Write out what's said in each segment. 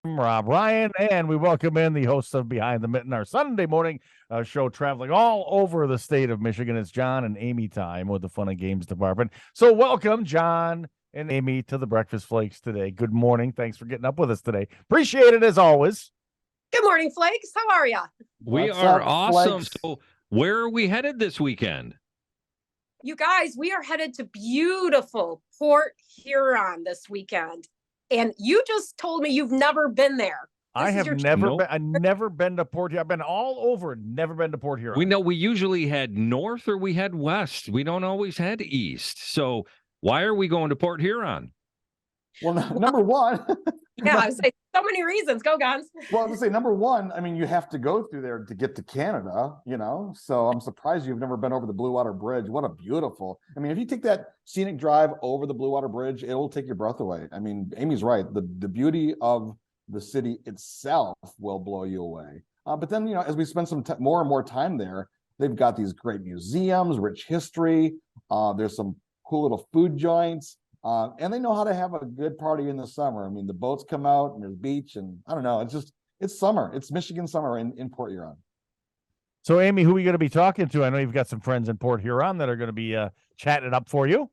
Rob Ryan, and we welcome in the host of Behind the Mitten, our Sunday morning show traveling all over the state of Michigan. It's John and Amy time with the Fun and Games department. So welcome, John and Amy, to the Breakfast Flakes today. Good morning. Thanks for getting up with us today. Appreciate it as always. Good morning, Flakes. How are you? We are awesome. So where are we headed this weekend? You guys, we are headed to beautiful Port Huron this weekend. And you just told me you've never been there. I have never been to Port Huron. I've been all over, never been to Port Huron. We know we usually head north or we head west. We don't always head east. So why are we going to Port Huron? Well, number one. Yeah, I would say so many reasons. Go, Gonz. Well, I would say number one, I mean, you have to go through there to get to Canada, so I'm surprised you've never been over the Blue Water Bridge. What a beautiful, I mean, if you take that scenic drive over the Blue Water Bridge, it will take your breath away. I mean, Amy's right. The beauty of the city itself will blow you away. But then, as we spend some more and more time there, they've got these great museums, rich history. There's some cool little food joints. And they know how to have a good party in the summer. I mean, the boats come out and there's beach, and I don't know. It's summer. It's Michigan summer in Port Huron. So, Amy, who are we going to be talking to? I know you've got some friends in Port Huron that are going to be chatting it up for you.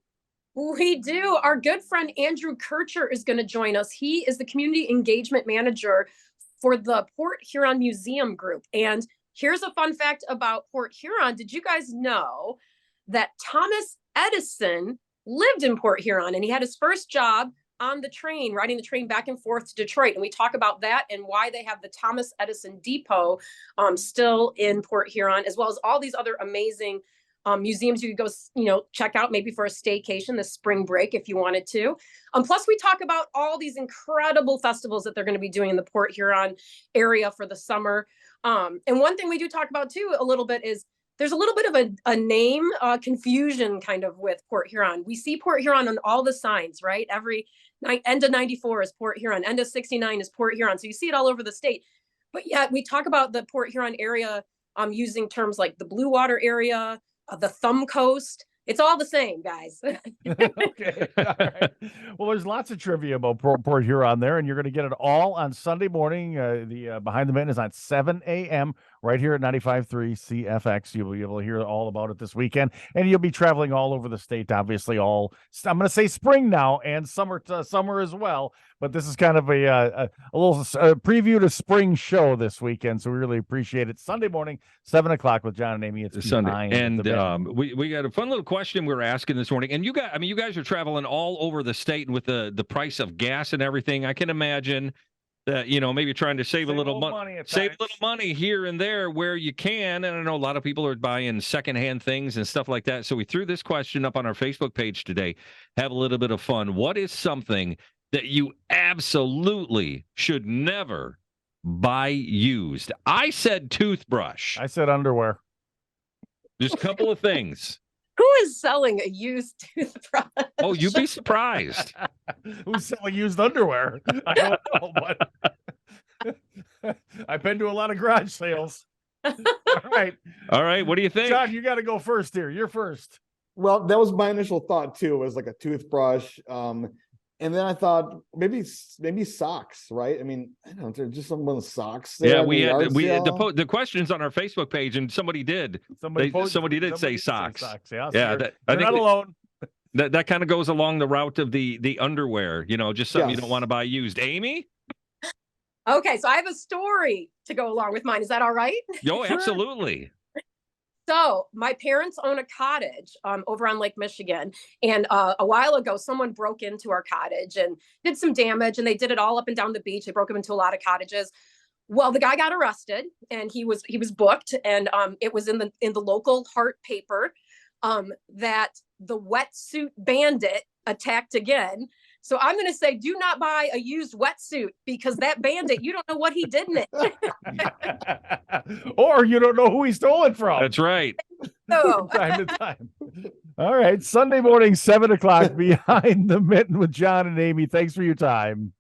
We do. Our good friend Andrew Kircher is going to join us. He is the community engagement manager for the Port Huron Museum Group. And here's a fun fact about Port Huron. Did you guys know that Thomas Edison lived in Port Huron, and he had his first job on the train, riding the train back and forth to Detroit. And we talk about that and why they have the Thomas Edison Depot still in Port Huron, as well as all these other amazing museums you could go, check out maybe for a staycation this spring break if you wanted to. Plus, we talk about all these incredible festivals that they're going to be doing in the Port Huron area for the summer. And one thing we do talk about too a little bit is there's a little bit of a name confusion kind of with Port Huron. We see Port Huron on all the signs, right? Every end of 94 is Port Huron, end of 69 is Port Huron. So you see it all over the state. But yet we talk about the Port Huron area using terms like the Blue Water area, the Thumb Coast. It's all the same, guys. Okay. All right. Well, there's lots of trivia about Port Huron there, and you're going to get it all on Sunday morning. The Behind the Mitten is at 7 a.m. right here at 95.3 CFX. You'll be able to hear all about it this weekend, and you'll be traveling all over the state, obviously, I'm going to say spring now and summer as well, but this is kind of a little preview to spring show this weekend, so we really appreciate it. Sunday morning, 7 o'clock with John and Amy. It's Sunday. And we got a fun little question we were asking this morning, and you guys are traveling all over the state, and with the price of gas and everything, I can imagine that maybe trying to save a little money here and there where you can. And I know a lot of people are buying secondhand things and stuff like that. So we threw this question up on our Facebook page today. Have a little bit of fun. What is something that you absolutely should never buy used? I said toothbrush. I said underwear. Just a couple of things. Who is selling a used toothbrush? Oh, you'd be surprised. Who's selling used underwear? I don't know, but I've been to a lot of garage sales. All right. What do you think? John, you got to go first here. You're first. Well, that was my initial thought too, was like a toothbrush. And then I thought maybe socks, right? I mean, I don't know, they're just someone's socks. Yeah, the questions on our Facebook page, and somebody did say socks. Yeah, I think not alone. That kind of goes along the route of the underwear, just something you don't want to buy used. Amy? Okay, so I have a story to go along with mine. Is that all right? Oh, absolutely. So my parents own a cottage over on Lake Michigan. And a while ago, someone broke into our cottage and did some damage. And they did it all up and down the beach. They broke into a lot of cottages. Well, the guy got arrested and he was booked. And it was in the local Hart paper that the wetsuit bandit attacked again. So I'm going to say, do not buy a used wetsuit, because that bandit, you don't know what he did in it. Or you don't know who he stole it from. That's right. So. Time to time. All right. Sunday morning, 7 o'clock, Behind the Mitten with John and Amy. Thanks for your time.